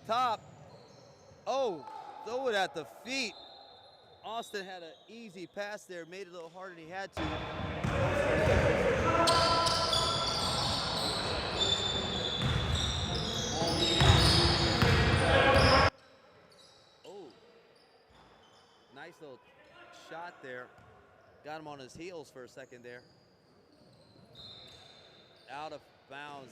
top. Oh, throw it at the feet. Austin had an easy pass there, made it a little harder than he had to. Oh, nice little shot there. Got him on his heels for a second there. Out of bounds.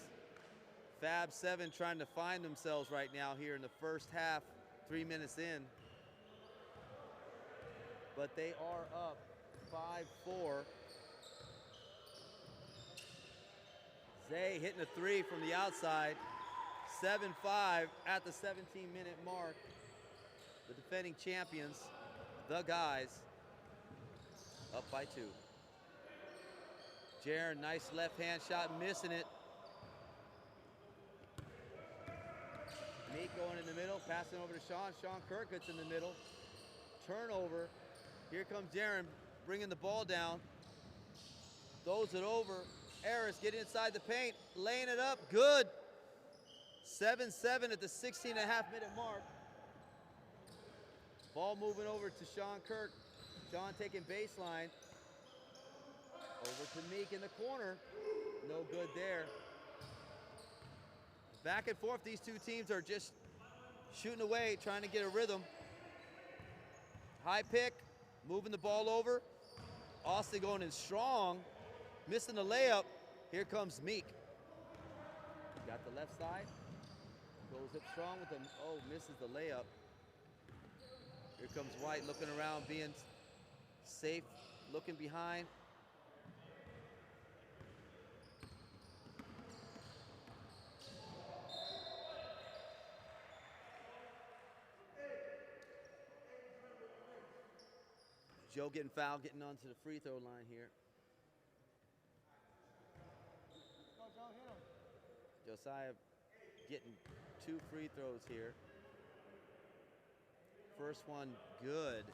Fab 7 trying to find themselves right now here in the first half, 3 minutes in. But they are up 5-4. Zay hitting a three from the outside. 7-5 at the 17-minute mark. The defending champions, the guys, up by 2. Jaren, nice left-hand shot, missing it. Meek going in the middle, passing over to Sean. Sean Kirk gets in the middle. Turnover. Here comes Jaren, bringing the ball down. Throws it over. Harris getting inside the paint, laying it up, good. 7-7 at the 16.5-minute mark. Ball moving over to Sean Kirk. Sean taking baseline. Over to Meek in the corner. No good there. Back and forth, these two teams are just shooting away, trying to get a rhythm. High pick, moving the ball over. Austin going in strong, missing the layup. Here comes Meek. Got the left side. Goes up strong with them. Oh, misses the layup. Here comes White looking around, being safe, looking behind. Joe getting fouled, getting onto the free throw line here. Josiah getting 2 free throws here. First one good.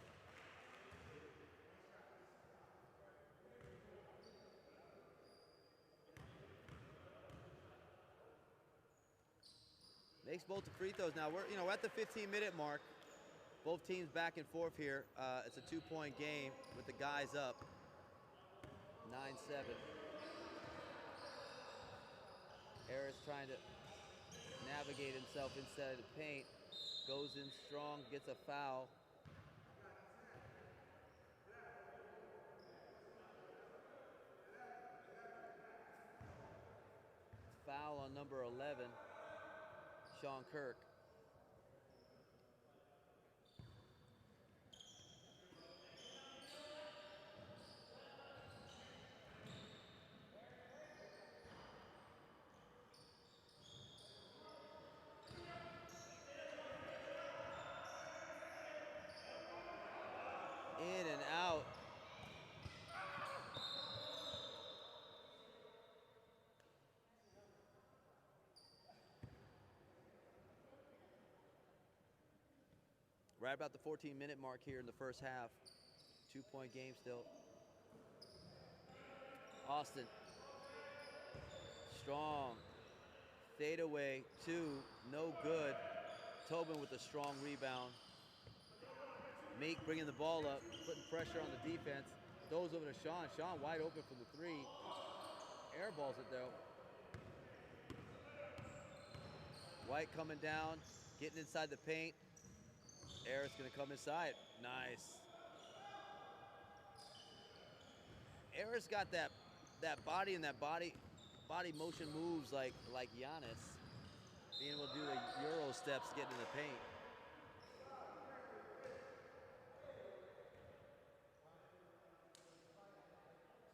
Makes both the free throws now. We're at the 15-minute mark. Both teams back and forth here. It's a 2-point game with the guys up. 9-7. Harris trying to navigate himself inside the paint. Goes in strong, gets a foul. Foul on number 11, Sean Kirk. In and out. Right about the 14-minute mark here in the first half. 2-point game still. Austin. Strong. Fade away. 2. No good. Tobin with a strong rebound. Meek bringing the ball up, putting pressure on the defense. Throws over to Sean. Sean wide open for the 3. Airballs it though. White coming down, getting inside the paint. Harris gonna come inside. Nice. Harris got that body and that body motion moves like Giannis. Being able to do the Euro steps, getting in the paint.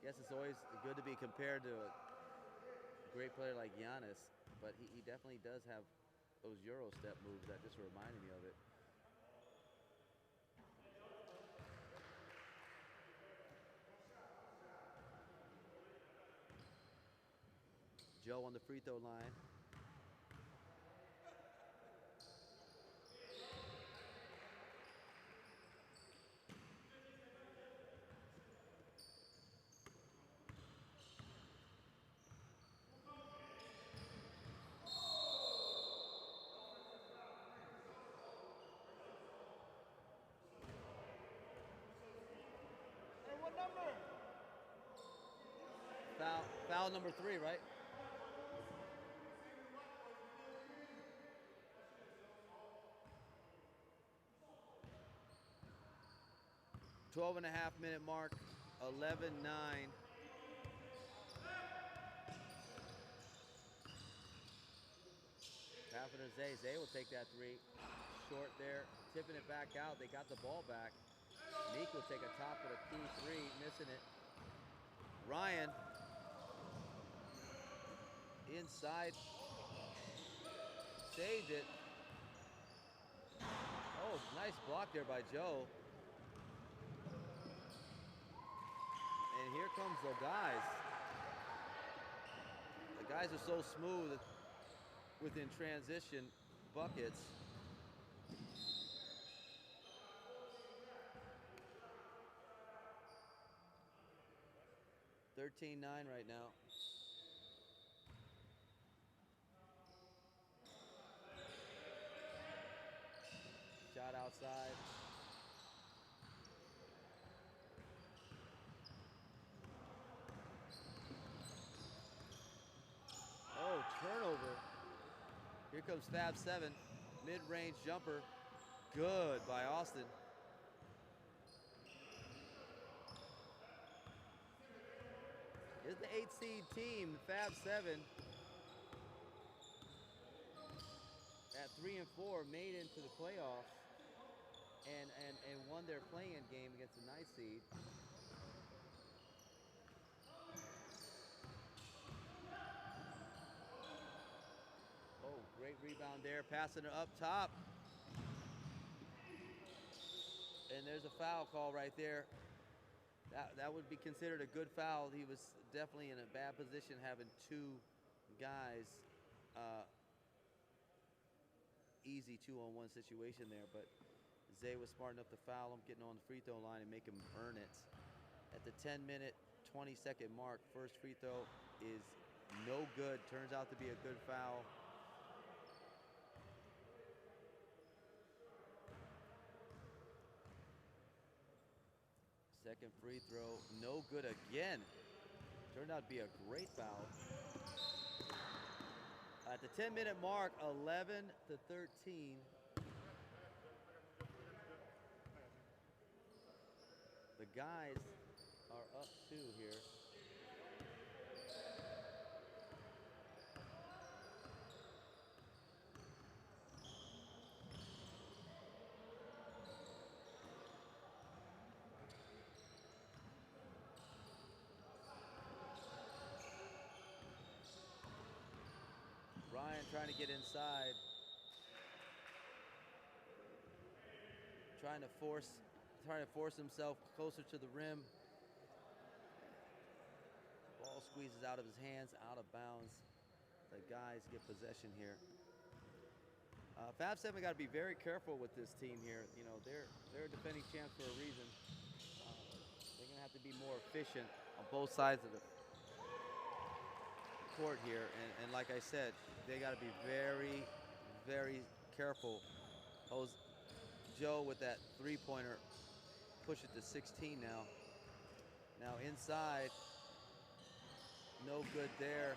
Guess it's always good to be compared to a great player like Giannis, but he definitely does have those Euro step moves that just reminded me of it. Joe on the free throw line. foul number 3, right? .12.5-minute mark, 11-9. Passing to Zay. Zay will take that 3. Short there, tipping it back out. They got the ball back. Meek will take a top of the key 3, missing it. Ryan inside, saved it. Oh, nice block there by Joe. And here comes the guys. The guys are so smooth within transition buckets. $13-9 right now. Shot outside. Oh, turnover. Here comes Fab 7. Mid-range jumper. Good by Austin. Here's the 8 seed team, Fab 7. At 3 and 4, made into the playoffs and won their play-in game against the 9 seed. Oh, great rebound there, passing it up top. And there's a foul call right there. That would be considered a good foul. He was definitely in a bad position having 2 guys. Easy 2-on-1 situation there, but Zay was smart enough to foul him, getting on the free throw line and make him earn it. At the 10-minute, 20-second mark, first free throw is no good. Turns out to be a good foul. Second free throw, no good again. Turned out to be a great foul. At the 10-minute mark, 11-13. The guys are up 2 here. Ryan trying to get inside. Trying to force himself closer to the rim. Ball squeezes out of his hands, out of bounds. The guys get possession here. Fab 7 got to be very careful with this team here. You know, they're a defending champ for a reason. They're gonna have to be more efficient on both sides of the court here, and like I said, they got to be very, very careful. Joe with that 3-pointer, push it to 16 now. Now inside, no good there.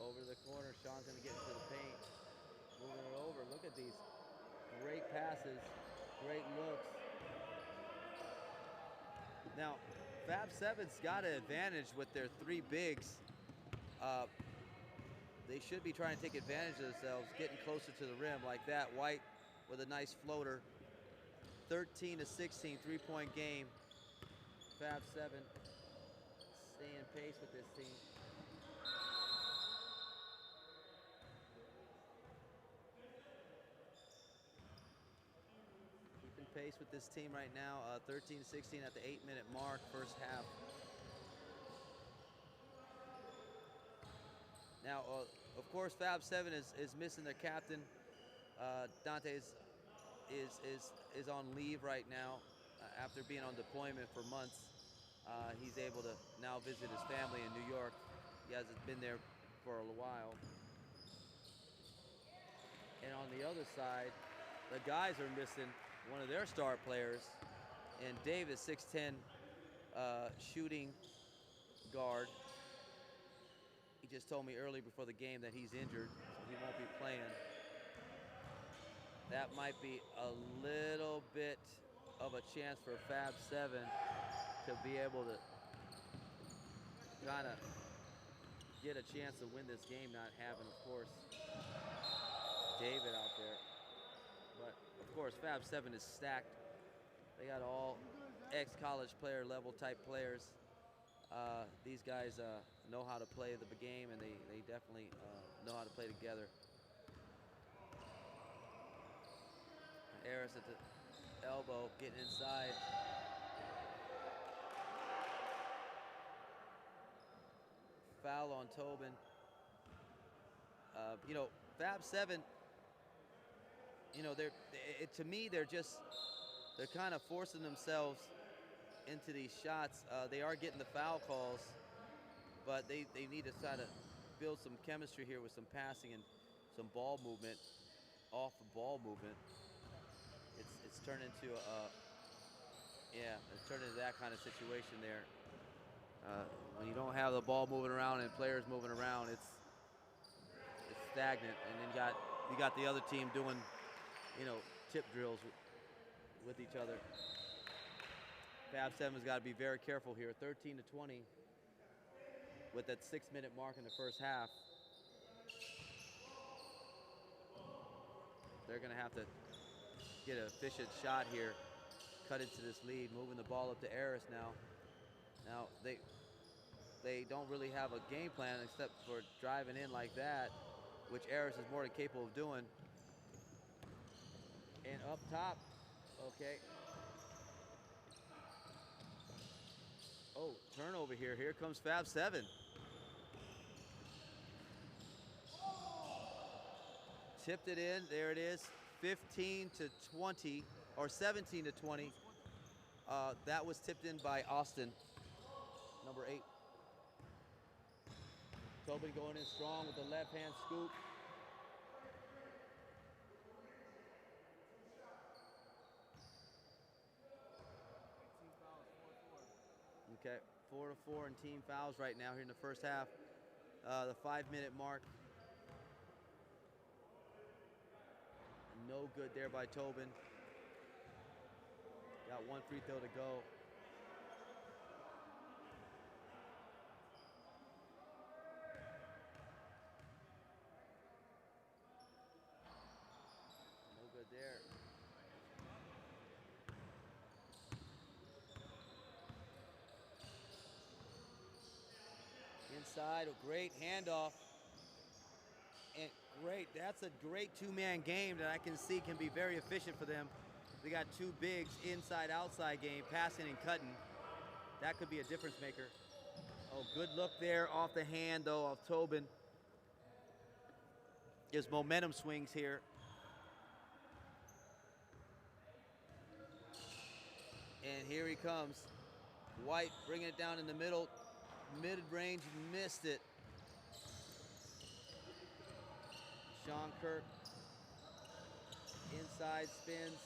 Over the corner, Sean's gonna get into the paint, moving it over. Look at these great passes, great looks. Now, Fab 7's got an advantage with their 3 bigs. They should be trying to take advantage of themselves, getting closer to the rim like that. White with a nice floater. 13-16, 3-point game. Fab 7 staying pace with this team. Keeping pace with this team right now. 13-16 at the 8-minute mark, first half. Now, of course, Fab 7 is missing their captain. Dante is on leave right now after being on deployment for months. He's able to now visit his family in New York. He hasn't been there for a while. And on the other side, the guys are missing one of their star players, and Davis, 6'10", shooting guard. He just told me earlier before the game that he's injured, so he won't be playing. That might be a little bit of a chance for Fab 7 to be able to kind of get a chance to win this game, not having, of course, David out there. But, of course, Fab 7 is stacked. They got all ex-college player level type players. These guys know how to play the game, and they definitely know how to play together. Harris at the elbow, getting inside. Foul on Tobin. You know, Fab 7, you know, to me, they're kind of forcing themselves into these shots. They are getting the foul calls, but they need to try to build some chemistry here with some passing and some ball movement, off the ball movement. It's turned into it's turned into that kind of situation there. When you don't have the ball moving around and players moving around, it's stagnant. And then you got the other team doing, you know, tip drills with each other. Fab 7's got to be very careful here. 13-20 with that 6-minute mark in the first half. They're going to have to get an efficient shot here, cut into this lead, moving the ball up to Aris now. Now, they don't really have a game plan except for driving in like that, which Aris is more than capable of doing. And up top, okay. Oh, turnover here. Here comes Fab 7. Tipped it in. There it is. 15-20 or 17-20. That was tipped in by Austin, number 8. Tobin going in strong with the left-hand scoop. Okay, 4-4 in team fouls right now here in the first half. The 5-minute mark. No good there by Tobin. Got one free throw to go. No good there. Inside, a great handoff. And great, that's a great two-man game that I can see can be very efficient for them. They got two bigs, inside-outside game, passing and cutting. That could be a difference maker. Oh, good look there off the hand, though, of Tobin. His momentum swings here. And here he comes. White bringing it down in the middle. Mid-range, missed it. Sean Kirk, inside spins.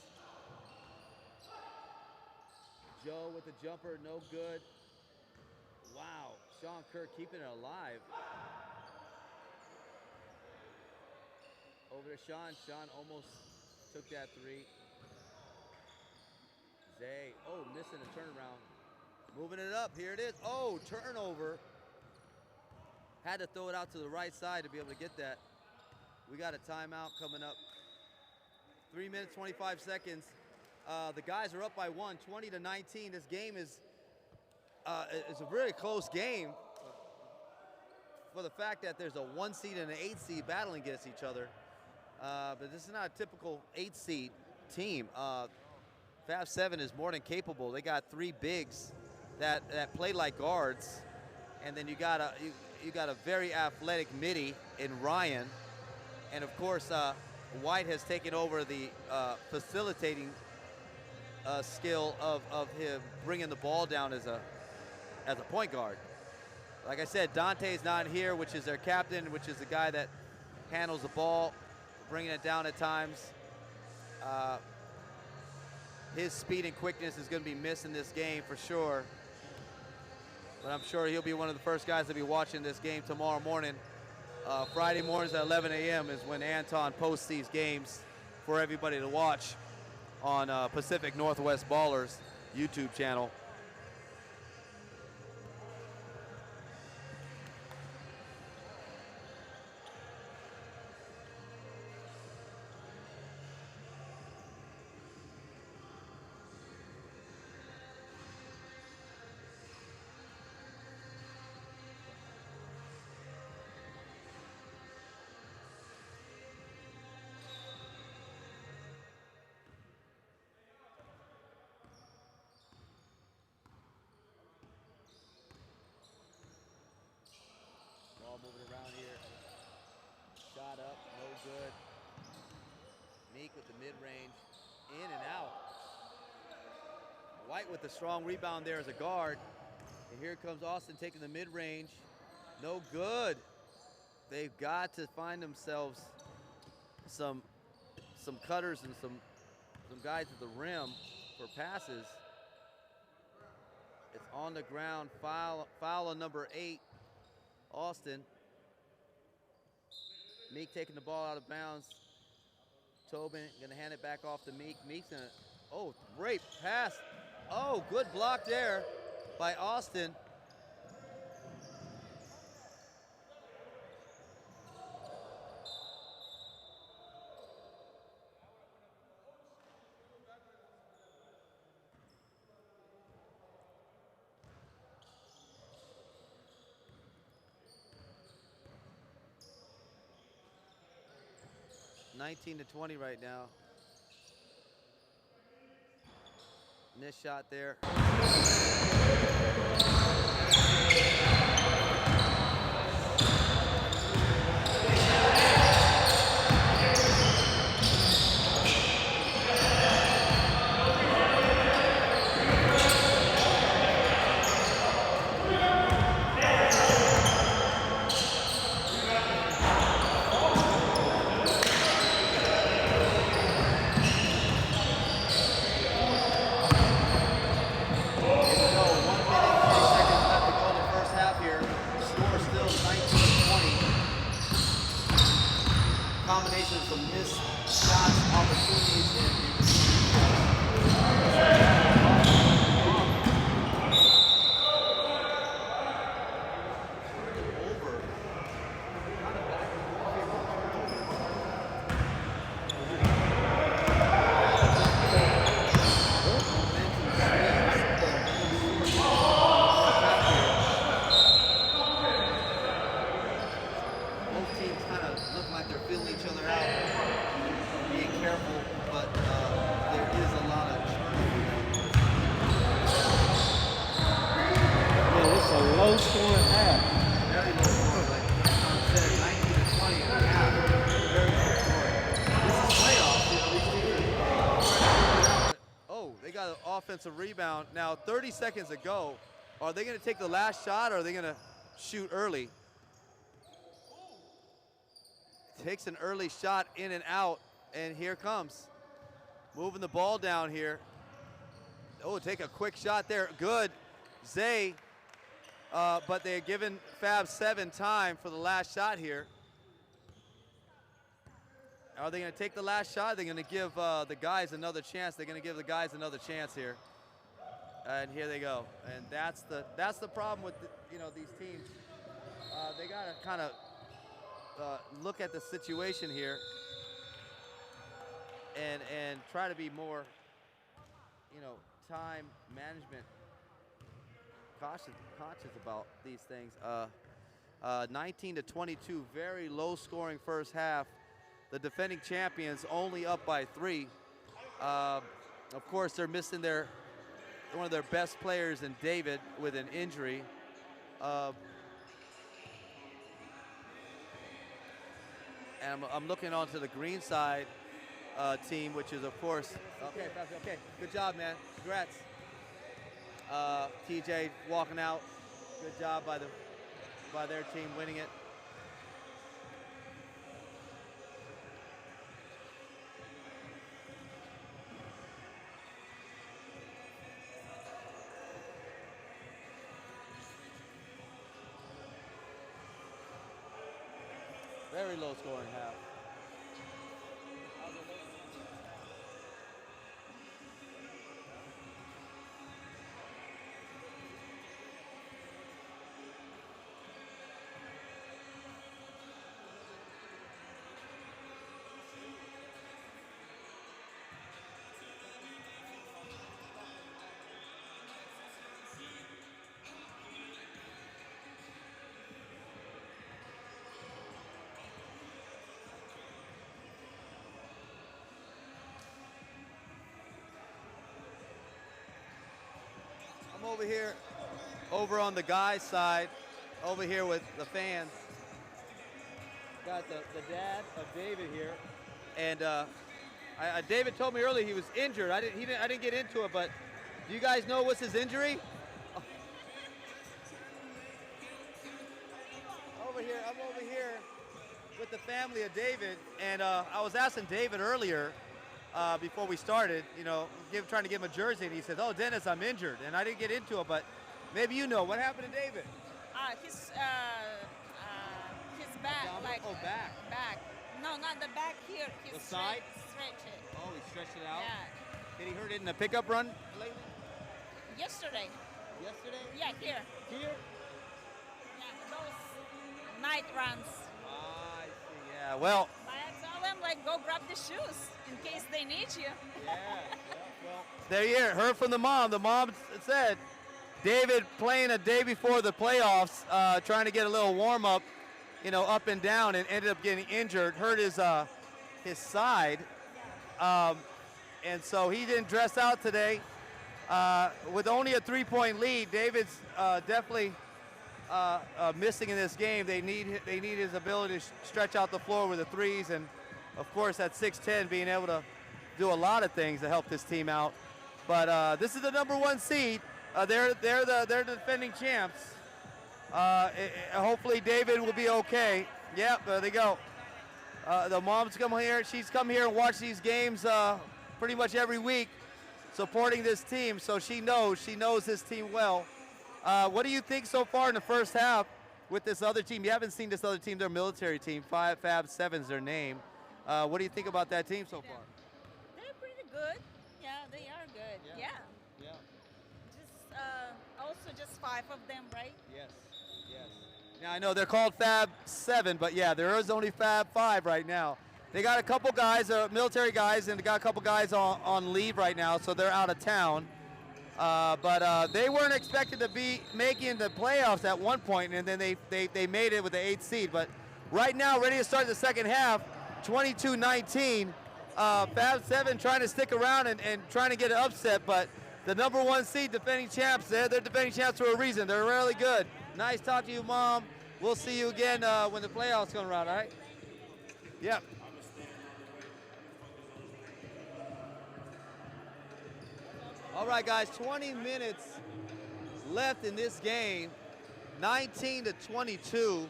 Joe with the jumper, no good. Wow, Sean Kirk keeping it alive. Over to Sean. Sean almost took that three. Zay, oh, missing a turnaround. Moving it up, here it is. Oh, turnover. Had to throw it out to the right side to be able to get that. We got a timeout coming up. 3 minutes, 25 seconds. The guys are up by 1, 20-19. This game is it's a really close game for the fact that there's a 1 seed and an 8 seed battling against each other. But this is not a typical 8 seed team. Fab 7 is more than capable. They got 3 bigs that play like guards, and then you got a very athletic midi in Ryan. And of course, White has taken over the facilitating skill of him bringing the ball down as a point guard. Like I said, Dante's not here, which is their captain, which is the guy that handles the ball, bringing it down at times. His speed and quickness is going to be missed in this game for sure. but I'm sure he'll be one of the first guys to be watching this game tomorrow morning. Friday mornings at 11 a.m. is when Anton posts these games for everybody to watch on Pacific Northwest Ballers YouTube channel. Moving around here. Shot up, no good. Meek with the mid-range, in and out. White with the strong rebound there as a guard. And here comes Austin taking the mid-range. No good. They've got to find themselves some cutters and some guys at the rim for passes. It's on the ground, foul on number 8. Austin. Meek taking the ball out of bounds. Tobin gonna hand it back off to Meek. Meek's gonna, oh, great pass. Oh, good block there by Austin. (19-20) right now. Missed shot there. Combinations of missed shots, opportunities, and over. Both teams kind of look like they're feeling each other out, being careful, but there is a lot of turnover. Yeah, it's a low scoring half. Very low scoring, like I said, 19-20 and a half. Very low scoring. This is playoffs, these teams. Oh, they got an offensive rebound. Now 30 seconds to go. Are they gonna take the last shot or are they gonna shoot early? Takes an early shot in and out, and here comes. Moving the ball down here. Oh, take a quick shot there. Good. Zay, but they're giving Fab 7 time for the last shot here. Are they going to take the last shot? They're going to give the guys another chance. They're going to give the guys another chance here. And here they go. And that's the problem with these teams. They got to kind of look at the situation here and try to be more, time management conscious about these things. 19-22, very low scoring first half. The defending champions only up by 3. Of course, they're missing one of their best players in David with an injury. And I'm looking onto the green side team, which is, of course, okay, good job, man, congrats. TJ walking out, good job by their team winning it. Very low scoring half. I'm over here, over on the guys' side, over here with the fans. Got the dad of David here, and David told me earlier he was injured. I didn't get into it, but do you guys know what's his injury? I'm over here with the family of David, and I was asking David earlier before we started, you know, trying to give him a jersey, and he said, "Oh, Dennis, I'm injured," and I didn't get into it, but maybe you know what happened to David. His back, like back. back. No, not the back here. His The side? Stretch it. Oh, he stretched it out. Yeah. Did he hurt it in the pickup run lately? Yesterday. Yesterday? Yeah, here. Here? Yeah, those night runs. I see. Yeah. Well. But I tell them like go grab the shoes in case they need you. Yeah. Well. There you heard from the mom. The mom said David playing a day before the playoffs, trying to get a little warm up, you know, up and down, and ended up getting injured. Hurt his side, and so he didn't dress out today. With only a 3-point lead, David's definitely missing in this game. They need his ability to stretch out the floor with the threes, and of course at 6'10", being able to do a lot of things to help this team out. But this is the #1 seed. They're the defending champs. Hopefully David will be okay. Yep, there they go. The mom's come here. She's come here and watched these games pretty much every week, supporting this team. So she knows this team well. What do you think so far in the first half with this other team? You haven't seen this other team. They're a military team. Fab 7's their name. What do you think about that team so far? They're pretty good. Yeah, they are good. Yeah. Yeah. Just 5 of them, right? Yes. Now I know they're called Fab 7, but yeah, there is only Fab 5 right now. They got a couple guys, military guys, and they got a couple guys on leave right now, so they're out of town. But they weren't expected to be making the playoffs at one point, and then they made it with the 8th seed. But right now, ready to start the second half, 22-19. Fab 7 trying to stick around and trying to get an upset, but the #1 seed, defending champs, they're defending champs for a reason. They're really good. Nice talk to you, Mom. We'll see you again when the playoffs come around, all right? Yep. All right, guys, 20 minutes left in this game, 19-22.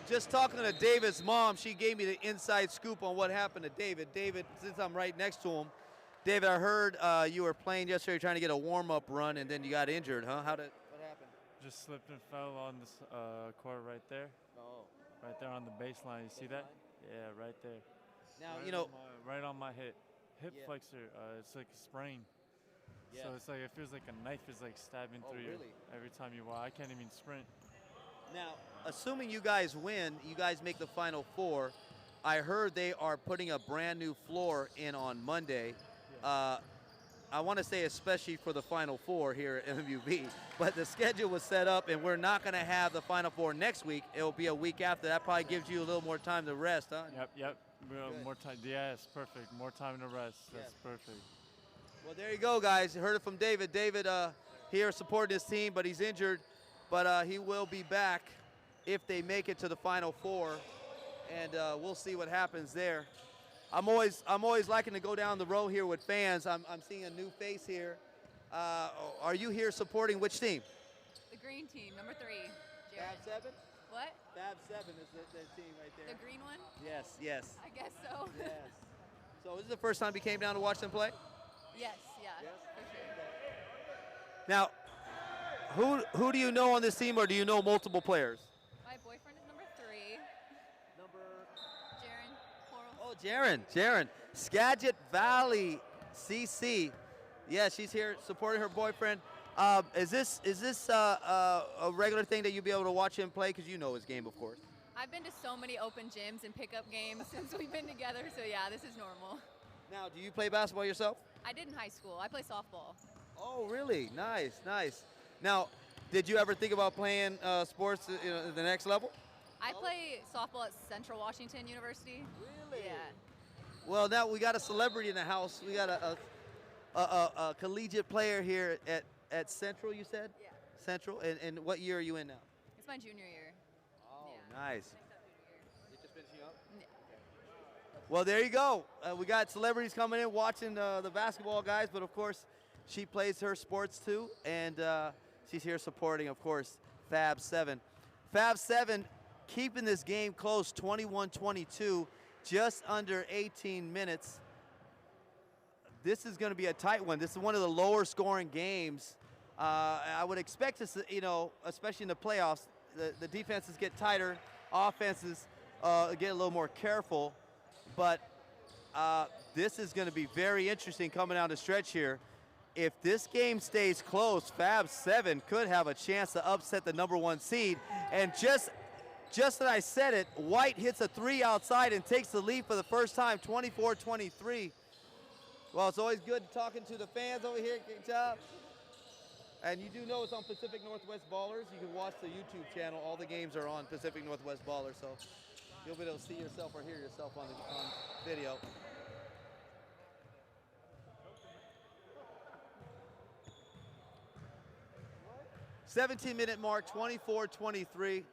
Just talking to David's mom, she gave me the inside scoop on what happened to David. David, since I'm right next to him, David, I heard you were playing yesterday trying to get a warm-up run, and then you got injured, huh? What happened? Just slipped and fell on this court right there. Oh. Right there on the baseline. You see that? Yeah, right there. Now, right right on my hip Yeah. flexor. It's like a sprain. Yeah. So it's like it feels like a knife is like stabbing through you really? every time you walk. I can't even sprint. Now, assuming you guys win, you guys make the Final Four. I heard they are putting a brand new floor in on Monday. I want to say especially for the Final Four here at MUB, but the schedule was set up, and we're not going to have the Final Four next week. It will be a week after. That probably gives you a little more time to rest, huh? Yep. Good. More time. Yes, perfect. More time to rest. That's perfect. Well, there you go, guys. You heard it from David. David here supporting his team, but he's injured. But he will be back if they make it to the Final Four, and we'll see what happens there. I'm always liking to go down the row here with fans. I'm seeing a new face here. Are you here supporting which team? The green team, #3. Fab Jared. 7? What? Fab 7 is the team right there. The green one? Yes. I guess so. Yes. So this is the first time you came down to watch them play? Yes, for sure. Now, who do you know on this team, or do you know multiple players? My boyfriend boyfriend is number 3. Number. Jaren Quarles. Oh, Jaren. Skagit Valley CC. Yeah, she's here supporting her boyfriend. Is this a regular thing that you'll be able to watch him play? Because you know his game, of course. I've been to so many open gyms and pickup games since we've been together, so yeah, this is normal. Now, do you play basketball yourself? I did in high school. I play softball. Oh, really? Nice. Now, did you ever think about playing sports at the next level? I play softball at Central Washington University. Really? Yeah. Well, now we got a celebrity in the house. We got a collegiate player here at Central, you said? Yeah. Central. And what year are you in now? It's my junior year. Oh, Yeah. nice. Next up junior year. You're just finishing up? Yeah. Well, there you go. We got celebrities coming in watching the basketball guys, but of course, she plays her sports too, and she's here supporting, of course, Fab 7. Fab 7 keeping this game close, 21-22, just under 18 minutes. This is going to be a tight one. This is one of the lower scoring games. I would expect to, especially in the playoffs, the defenses get tighter, offenses get a little more careful. But this is going to be very interesting coming down the stretch here. If this game stays close, Fab 7 could have a chance to upset the #1 seed. And just that I said it, White hits a 3 outside and takes the lead for the first time, 24-23. Well, it's always good talking to the fans over here. Good job. And you do know it's on Pacific Northwest Ballers. You can watch the YouTube channel. All the games are on Pacific Northwest Ballers, so you'll be able to see yourself or hear yourself on video. "17-minute mark, 24-23.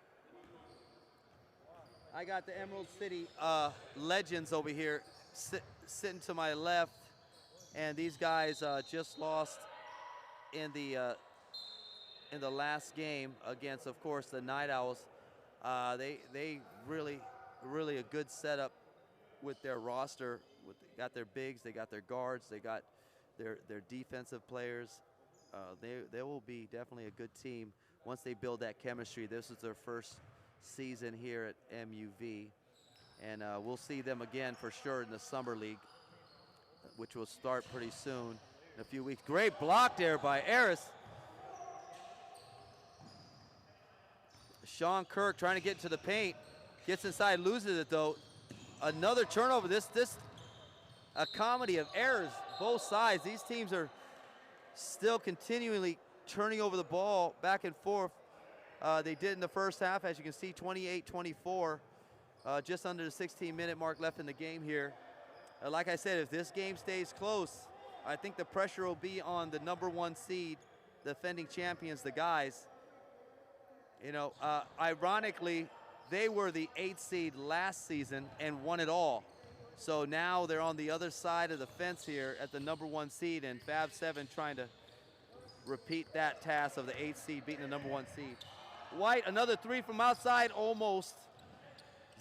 I got the Emerald City Legends over here sitting to my left, and these guys just lost in the last game against, of course, the Night Owls. They really a good setup with their roster. They got their bigs, they got their guards, they got their defensive players. They will be definitely a good team once they build that chemistry. This is their first season here at MUV, and we'll see them again for sure in the Summer League, which will start pretty soon in a few weeks. Great block there by Eris. Sean Kirk trying to get to the paint, gets inside, loses it though. Another turnover. This a comedy of errors, both sides. These teams are still continually turning over the ball back and forth. They did in the first half, as you can see, 28-24. Just under the 16-minute mark left in the game here. Like I said, if this game stays close, I think the pressure will be on the #1 seed, defending champions, the guys. Ironically, they were the 8th seed last season and won it all. So now they're on the other side of the fence here at the #1 seed, and Fab 7 trying to repeat that task of the 8th seed beating the #1 seed. White, another 3 from outside, almost.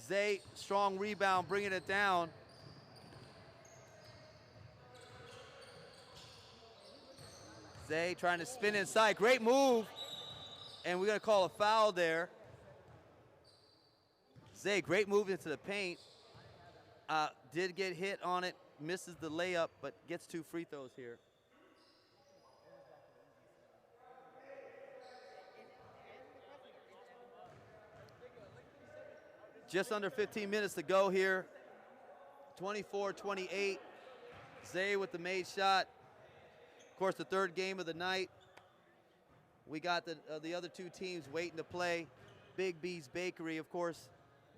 Zay, strong rebound, bringing it down. Zay trying to spin inside, great move. And we're gonna call a foul there. Zay, great move into the paint. Did get hit on it, misses the layup, but gets 2 free throws here. Just under 15 minutes to go here. 24-28. Zay with the made shot. Of course, the 3rd game of the night. We got the other 2 teams waiting to play. Big B's Bakery, of course,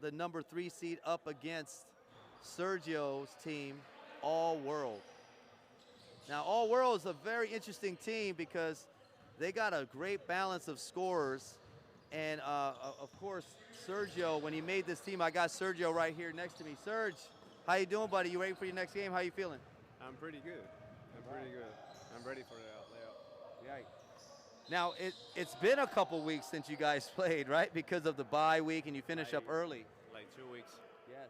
the #3 seed up against Sergio's team, All World. Now, All World is a very interesting team because they got a great balance of scorers. And, of course, Sergio, when he made this team, I got Sergio right here next to me. Serge, how you doing, buddy? You ready for your next game? How you feeling? I'm pretty good. I'm ready for the layup. Right. Now, it's been a couple weeks since you guys played, right? Because of the bye week, and you finish up early. Like 2 weeks. Yes.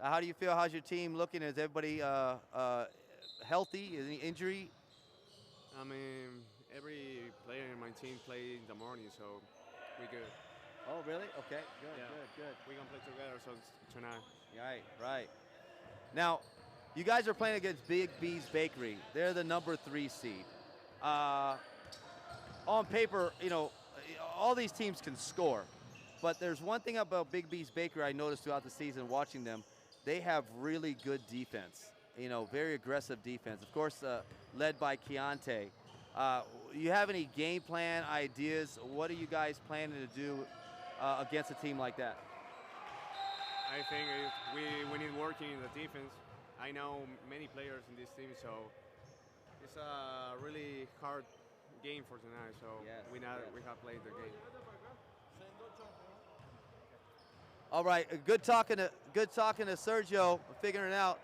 How do you feel? How's your team looking? Is everybody healthy? Is any injury? I mean, every player in my team played in the morning, so we good. Oh, really? Okay. Good, Yeah. good. We can play together so tonight. Right. Now, you guys are playing against Big B's Bakery. They're the number 3 seed. On paper, all these teams can score. But there's one thing about Big B's Bakery I noticed throughout the season watching them. They have really good defense, very aggressive defense. Of course, led by Keontae. You have any game plan ideas? What are you guys planning to do against a team like that? I think we need working in the defense. I know many players in this team, so it's a really hard game for tonight. So Yes, we have played the game. All right, good talking to Sergio, figuring it out.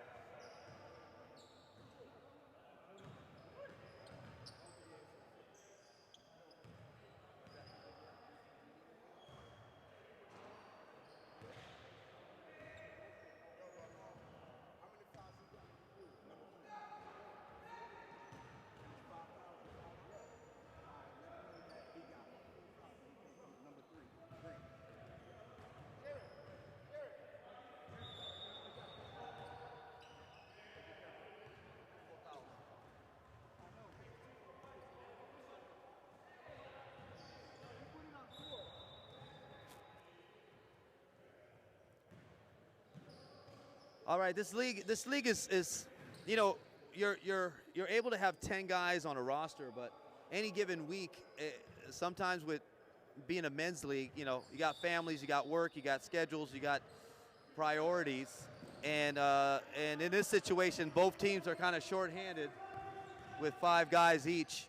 All right, this league is you're able to have 10 guys on a roster, but any given week, sometimes with being a men's league, you got families, you got work, you got schedules, you got priorities, and in this situation, both teams are kind of shorthanded with 5 guys each.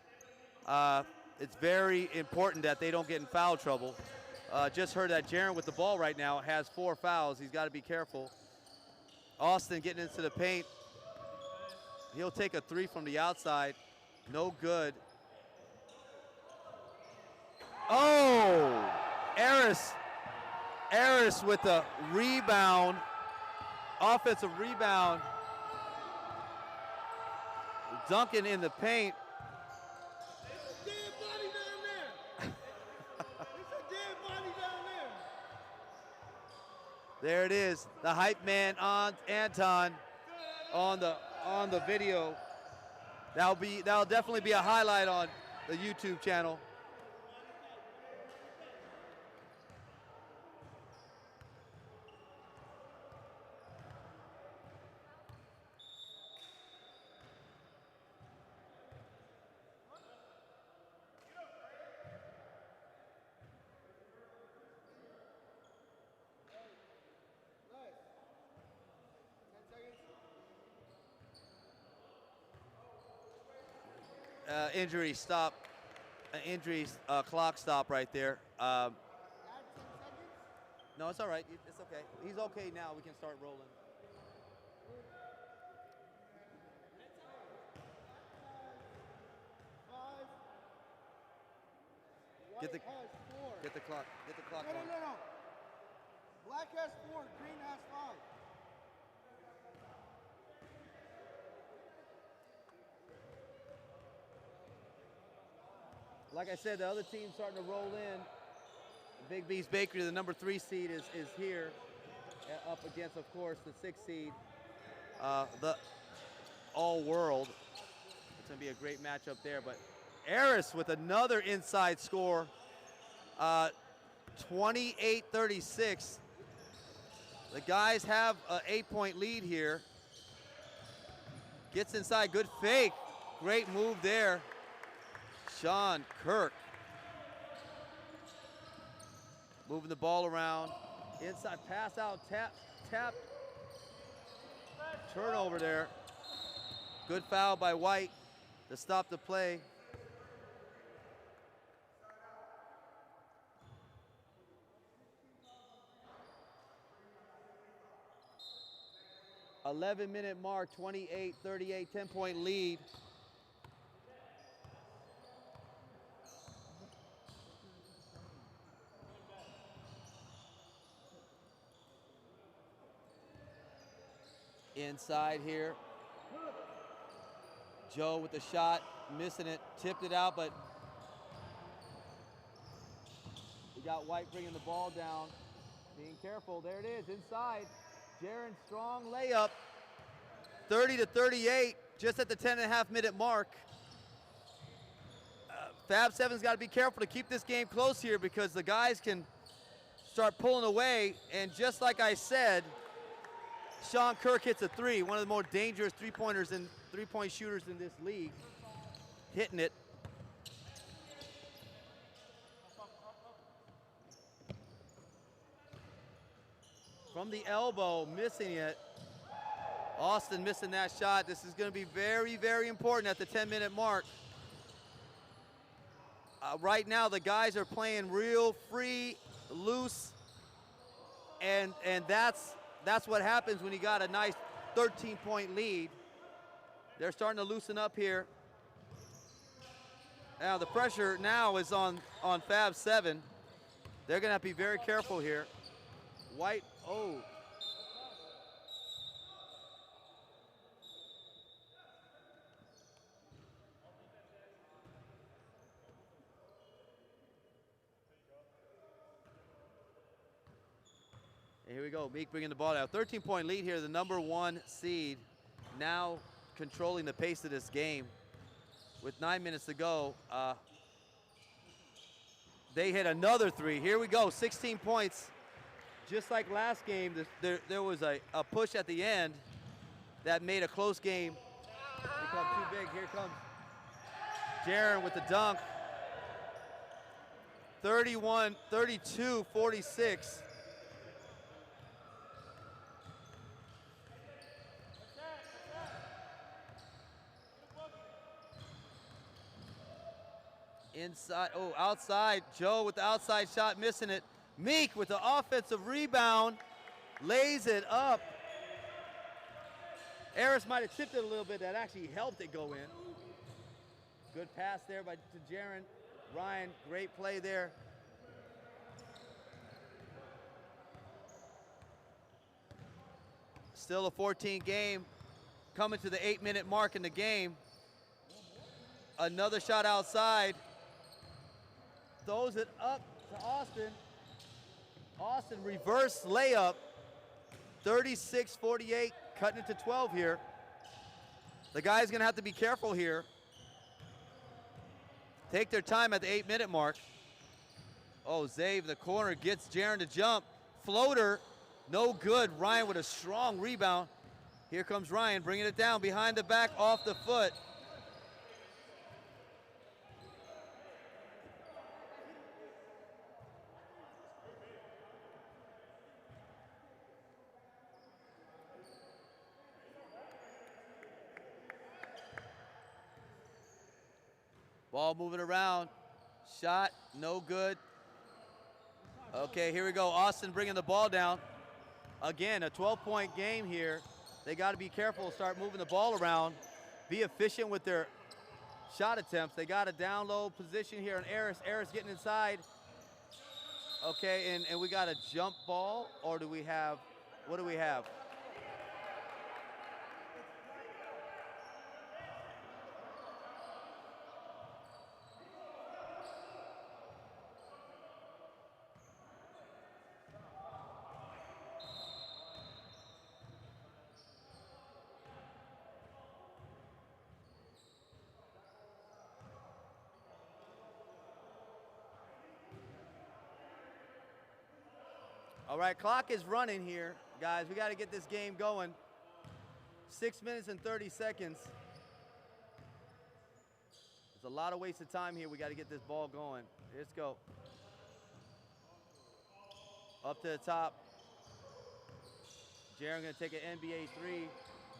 It's very important that they don't get in foul trouble. Just heard that Jaron with the ball right now has 4 fouls. He's got to be careful. Austin getting into the paint. He'll take a 3 from the outside. No good. Oh! Aris with the rebound. Offensive rebound. Duncan in the paint. There it is, the hype man on Anton on the video. That'll definitely be a highlight on the YouTube channel. Injury stop, clock stop right there. No, it's all right. It's okay. He's okay now. We can start rolling. Get the clock. Get the clock on. No. Black has 4, green has 5. Like I said, the other team's starting to roll in. Big B's Bakery, the number 3 seed, is here, up against, of course, the 6 seed, the All-World. It's going to be a great matchup there. But Aris with another inside score, 28-36. The guys have an 8-point lead here. Gets inside, good fake. Great move there. Sean Kirk moving the ball around. Inside, pass out, tap. Turnover there. Good foul by White to stop the play. $11-minute mark, 28-38, 10-point lead. Inside here. Joe with the shot, missing it, tipped it out, but We got White bringing the ball down. Being careful. There it is, inside. Jaron strong layup. 30-38, just at the 10.5-minute mark. Fab 7's got to be careful to keep this game close here because the guys can start pulling away. And just like I said, Sean Kirk hits a three, one of the more dangerous three-pointers and three-point shooters in this league. Hitting it. From the elbow, missing it. Austin missing that shot. This is going to be very, very important at the 10-minute mark. Right now, the guys are playing real free, loose, and that's what happens when you got a nice 13-point lead. They're starting to loosen up here. Now the pressure now is on Fab 7. They're going to have to be very careful here. White, oh. And here we go, Meek bringing the ball out. 13-point lead here, the number 1 seed, now controlling the pace of this game. With 9 minutes to go, they hit another three. Here we go, 16 points. Just like last game, there was a push at the end that made a close game become too big. Here comes Jaron with the dunk. 31, 32, 46. Inside, oh, outside. Joe with the outside shot, missing it. Meek with the offensive rebound, lays it up. Aris might have tipped it a little bit. That actually helped it go in. Good pass there to Jaron. Ryan, great play there. Still a 14 game, coming to the 8-minute mark in the game. Another shot outside. Throws it up to Austin. Austin reverse layup. 36-48, cutting it to 12 here. The guy's gonna have to be careful here. Take their time at the 8-minute mark. Oh, Zave, the corner, gets Jaron to jump. Floater, no good. Ryan with a strong rebound. Here comes Ryan, bringing it down behind the back, off the foot. Ball moving around. Shot, no good. Okay, here we go. Austin bringing the ball down. Again, a 12-point game here. They got to be careful, start moving the ball around. Be efficient with their shot attempts. They got a down low position here on Aris. Aris getting inside. Okay, and we got a jump ball, or do we have, what do we have? All right, clock is running here, guys. We got to get this game going. 6 minutes and 30 seconds. There's a lot of wasted time here. We got to get this ball going. Let's go. Up to the top. Jaron going to take an NBA three.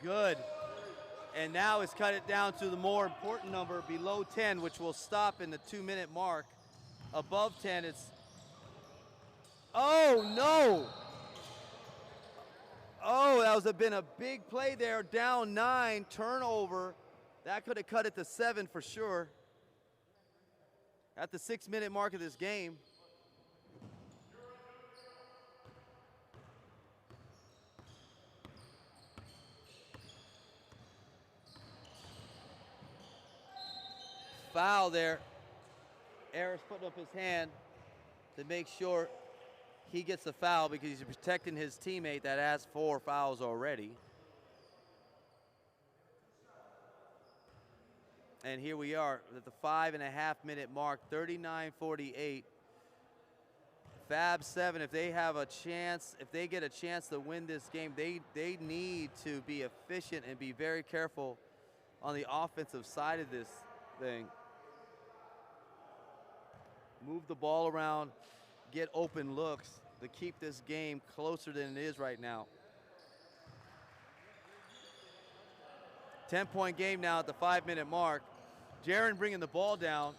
Good. And now it's cut it down to the more important number, below 10, which will stop in the 2-minute mark. Above 10, it's... Oh, no. Oh, that was been a big play there. Down 9, turnover. That could have cut it to 7 for sure. At the 6-minute mark of this game. Foul there. Aris putting up his hand. to make sure he gets the foul because he's protecting his teammate that has 4 fouls already. And here we are at the 5.5-minute mark, 39-48. Fab 7, if they have a chance, if they get a chance to win this game, they need to be efficient and be very careful on the offensive side of this thing. Move the ball around, get open looks to keep this game closer than it is right now. 10-point game now at the 5-minute mark. Jaron bringing the ball down.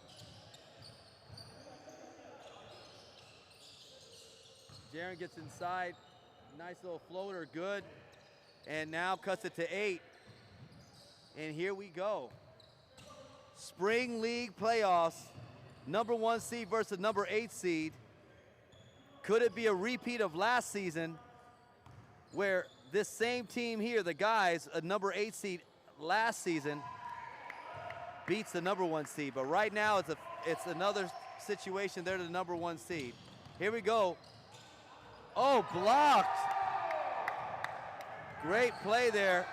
Jaron gets inside, nice little floater, good. And now cuts it to 8. And here we go. Spring League playoffs, number 1 seed versus number 8 seed. Could it be a repeat of last season where this same team here, the guys, a number 8 seed last season, beats the number 1 seed? But right now it's another situation. They're the number 1 seed. Here we go. Oh, blocked. Great play there.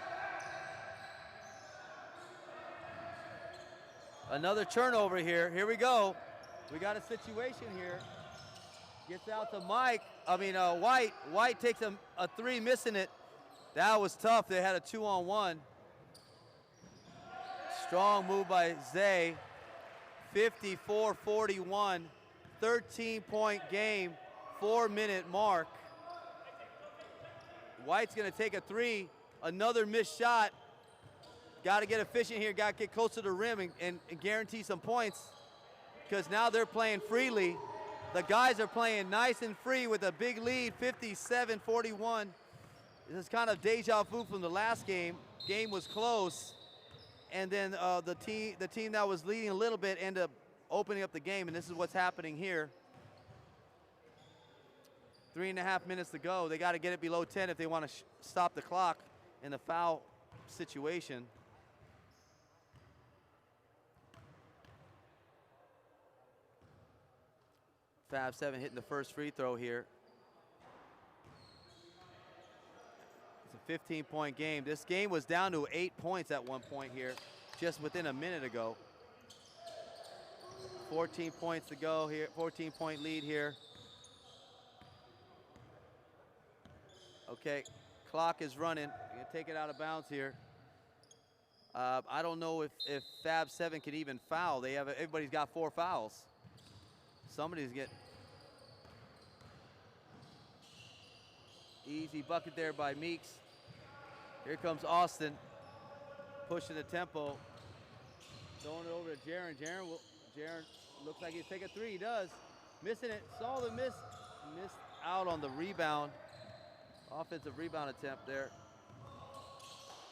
Another turnover here. Here we go. We got a situation here. Gets out to White. White takes a 3, missing it. That was tough. They had a 2-on-1. Strong move by Zay. 54-41. 13-point game. 4-minute mark. White's going to take a 3. Another missed shot. Got to get efficient here. Got to get close to the rim and guarantee some points because now they're playing freely. The guys are playing nice and free with a big lead, 57-41. This is kind of deja vu from the last game. Game was close, and then the team that was leading a little bit ended up opening up the game, and this is what's happening here. 3.5 minutes to go. They got to get it below 10 if they want to stop the clock in the foul situation. Fab 7 hitting the first free throw here. It's a 15-point game. This game was down to 8 points at one point here, just within a minute ago. 14 points to go here, 14-point lead here. Okay, clock is running. You're gonna take it out of bounds here. I don't know if Fab 7 can even foul. Everybody's got 4 fouls. Somebody's getting easy bucket there by Meeks. Here comes Austin, pushing the tempo, throwing it over to Jaron. Jaron looks like he's taking a 3. He does. Missing it. Saw the miss. Missed out on the rebound. Offensive rebound attempt there.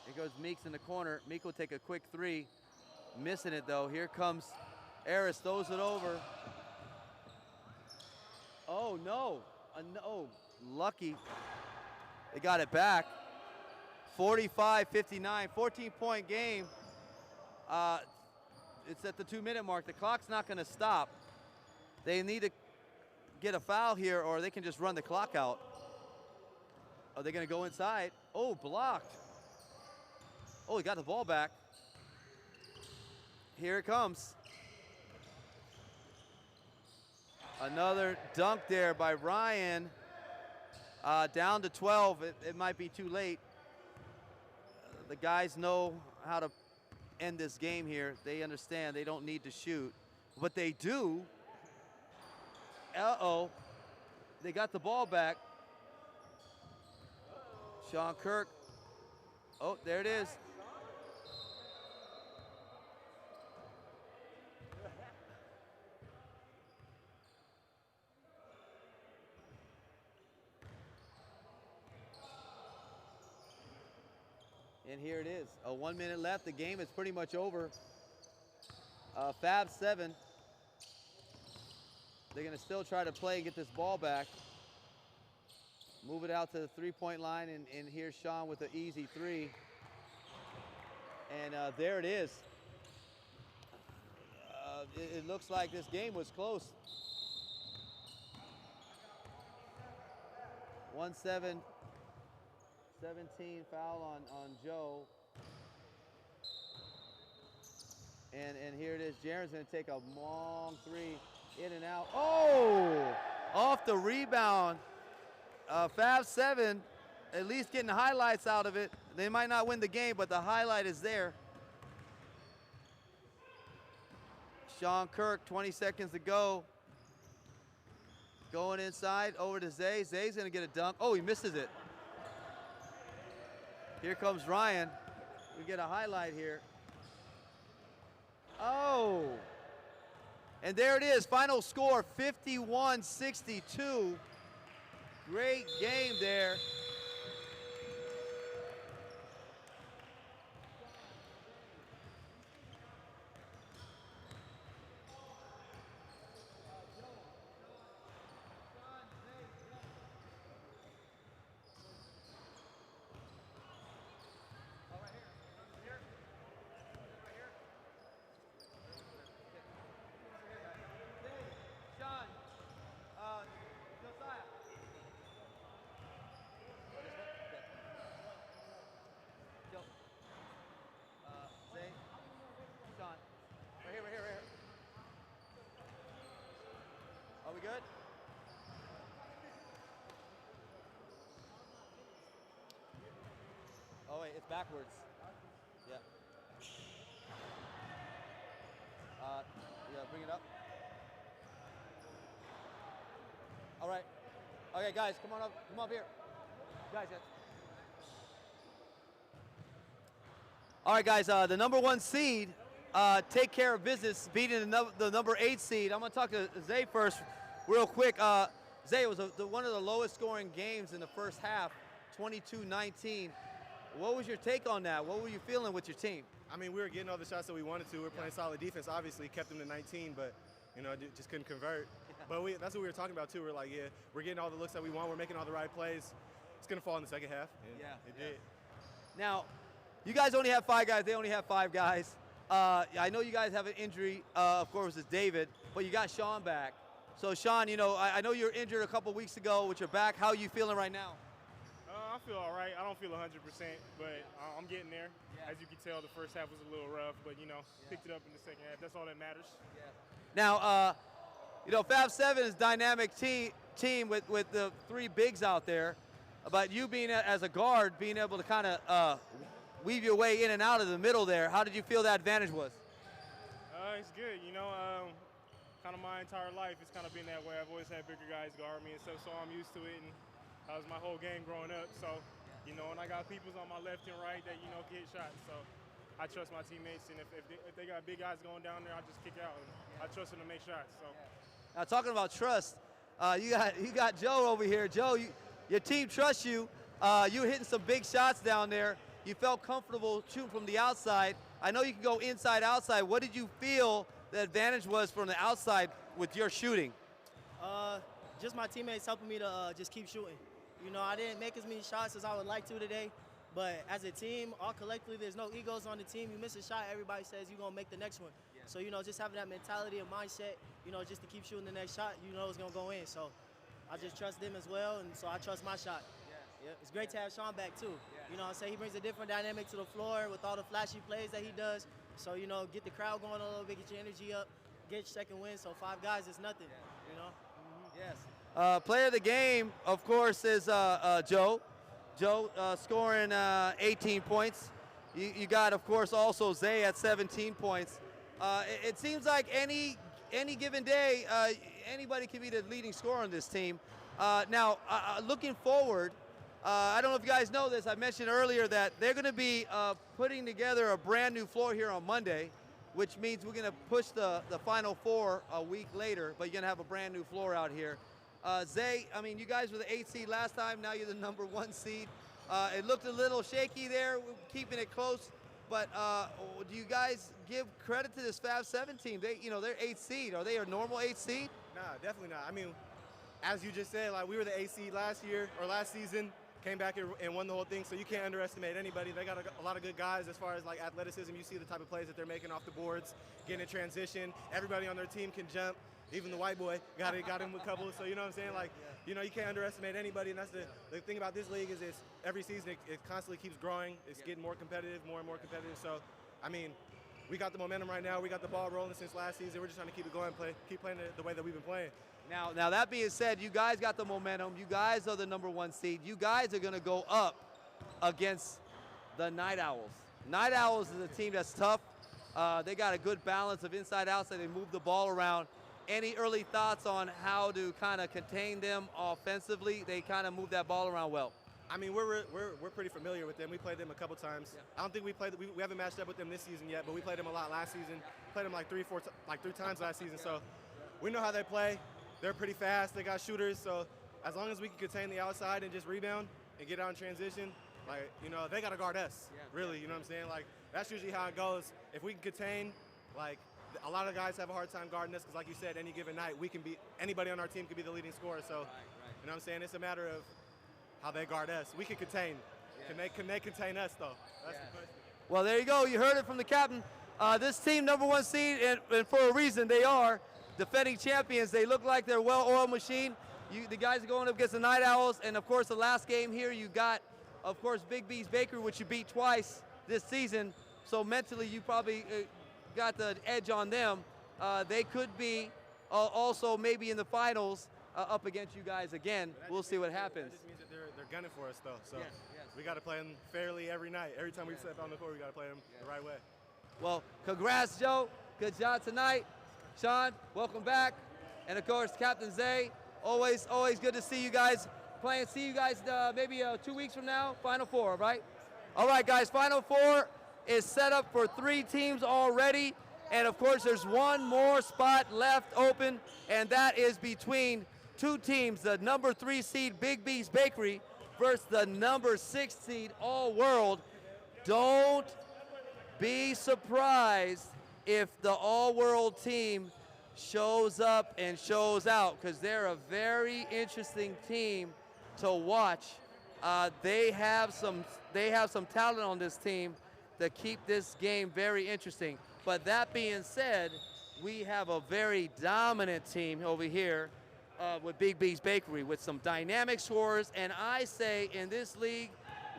Here goes Meeks in the corner. Meek will take a quick 3. Missing it though. Here comes Aris, throws it over. Oh no. No. Lucky. They got it back. 45-59. 14-point game. It's at the 2-minute mark. The clock's not going to stop. They need to get a foul here or they can just run the clock out. Are they going to go inside? Oh, blocked. Oh, he got the ball back. Here it comes. Another dunk there by Ryan. Down to 12. It might be too late. The guys know how to end this game here. They understand they don't need to shoot. But they do. Uh-oh. They got the ball back. Sean Kirk. Oh, there it is. And here it is. 1 minute left. The game is pretty much over. Fab 7. They're going to still try to play and get this ball back. Move it out to the 3-point line, and here's Sean with an easy 3. And there it is. It looks like this game was close. 1-7, 17 foul on Joe. And here it is. Jaren's going to take a long three, in and out. Oh! Off the rebound. Fab 7, at least getting highlights out of it. They might not win the game, but the highlight is there. Sean Kirk, 20 seconds to go. Going inside, over to Zay. Zay's going to get a dunk. Oh, he misses it. Here comes Ryan. We get a highlight here. Oh. And there it is, final score, 51-62. Great game there. Are we good? Oh wait, it's backwards. Yeah. Yeah, bring it up. All right. Okay, guys, come on up. Come up here. Guys, yes. All right, guys, the number 1 seed take care of business, beating the number 8 seed. I'm going to talk to Zay first real quick. Zay, it was one of the lowest scoring games in the first half, 22-19. What was your take on that? What were you feeling with your team? I mean, we were getting all the shots that we wanted to. We were playing solid defense, obviously, kept them to 19, but, you know, just couldn't convert. But that's what we were talking about, too. We're like, yeah, we're getting all the looks that we want. We're making all the right plays. It's going to fall in the second half. And it did. Now, you guys only have 5 guys. They only have 5 guys. I know you guys have an injury, of course, it's David, but you got Sean back. So, Sean, you know, I know you were injured a couple weeks ago with your back. How are you feeling right now? I feel all right. I don't feel 100%, but I'm getting there. As you can tell, the first half was a little rough, but, you know, picked it up in the second half. That's all that matters. Now, you know, Fab 7 is a dynamic team with the 3 bigs out there, but you being as a guard, being able to kind of weave your way in and out of the middle there, how did you feel that advantage was? It's good. You know, kind of my entire life, it's kind of been that way. I've always had bigger guys guard me and stuff, so I'm used to it, and that was my whole game growing up. So, you know, and I got peoples on my left and right that, you know, can hit shots. So I trust my teammates, and if they got big guys going down there, I just kick out, and I trust them to make shots. So. Now, talking about trust, you got Joe over here. Joe, your team trusts you. You were hitting some big shots down there. You felt comfortable shooting from the outside. I know you can go inside, outside. What did you feel the advantage was from the outside with your shooting? Just my teammates helping me to just keep shooting. You know, I didn't make as many shots as I would like to today, but as a team, all collectively, there's no egos on the team. You miss a shot, everybody says you're going to make the next one. Yeah. So, you know, just having that mentality and mindset, you know, just to keep shooting the next shot, you know it's going to go in. So I just trust them as well, and so I trust my shot. Yeah, it's great to have Sean back, too. You know what I'm saying? He brings a different dynamic to the floor with all the flashy plays that he does. So, you know, get the crowd going a little bit, get your energy up, get your second win. So 5 guys is nothing, you know? Yes. Player of the game, of course, is Joe. Joe scoring 18 points. You got, of course, also Zay at 17 points. It seems like any given day, anybody can be the leading scorer on this team. Now, looking forward, I don't know if you guys know this. I mentioned earlier that they're going to be putting together a brand new floor here on Monday, which means we're going to push the Final Four a week later, but you're going to have a brand new floor out here. Zay, I mean, you guys were the 8th seed last time. Now you're the number 1 seed. It looked a little shaky there, keeping it close. But do you guys give credit to this Fab 7 team? They're 8th seed. Are they a normal 8th seed? Nah, definitely not. I mean, as you just said, like we were the 8th seed last season. Came back and won the whole thing, so you can't underestimate anybody. They got a lot of good guys as far as like athleticism. You see the type of plays that they're making off the boards, getting in transition. Everybody on their team can jump. Even the white boy got him a couple. So you know what I'm saying? Like, you know, you can't underestimate anybody. And that's the thing about this league is every season it constantly keeps growing. It's getting more competitive, more and more competitive. So, I mean, we got the momentum right now. We got the ball rolling since last season. We're just trying to keep it going, keep playing the way that we've been playing. Now that being said, you guys got the momentum. You guys are the #1 seed. You guys are going to go up against the Night Owls. Night Owls is a team that's tough. They got a good balance of inside-outs, so they move the ball around. Any early thoughts on how to kind of contain them offensively? They kind of move that ball around well. I mean, we're pretty familiar with them. We played them a couple times. Yeah. I don't think we haven't matched up with them this season yet, but we played them a lot last season. Played them like three times last season. So we know how they play. They're pretty fast. They got shooters. So as long as we can contain the outside and just rebound and get out in transition, like, you know, they got to guard us. Yeah. Really, you know what I'm saying? Like, that's usually how it goes. If we can contain, like, a lot of guys have a hard time guarding us because, like you said, any given night anybody on our team could be the leading scorer. So, you know what I'm saying? It's a matter of how they guard us. We can contain. Yeah. Can they contain us, though? That's the question. Well, there you go. You heard it from the captain. This team, #1 seed, and for a reason, they are defending champions. They look like they're a well-oiled machine. The guys are going up against the Night Owls, and of course, the last game here, you got, of course, Big B's Bakery, which you beat twice this season. So mentally, you probably got the edge on them. They could be also maybe in the finals up against you guys again. We'll see what happens. That just means that they're gunning for us, though. So we got to play them fairly every night. Every time we step on the court, we got to play them the right way. Well, congrats, Joe. Good job tonight. Sean, welcome back. And of course, Captain Zay, always good to see you guys playing. See you guys maybe 2 weeks from now, Final Four, right? All right, guys, Final Four is set up for 3 teams already. And of course, there's one more spot left open, and that is between 2 teams, the #3 seed Big B's Bakery versus the #6 seed All World. Don't be surprised if the All World team shows up and shows out, because they're a very interesting team to watch. They have some talent on this team to keep this game very interesting. But that being said, we have a very dominant team over here with Big B's Bakery with some dynamic scorers, and I say in this league,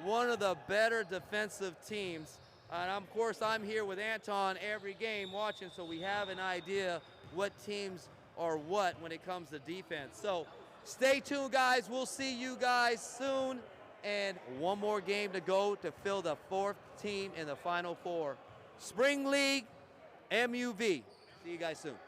one of the better defensive teams. And of course, I'm here with Anton every game watching, so we have an idea what teams are what when it comes to defense. So stay tuned, guys. We'll see you guys soon. And one more game to go to fill the 4th team in the Final Four. Spring League, MUV. See you guys soon.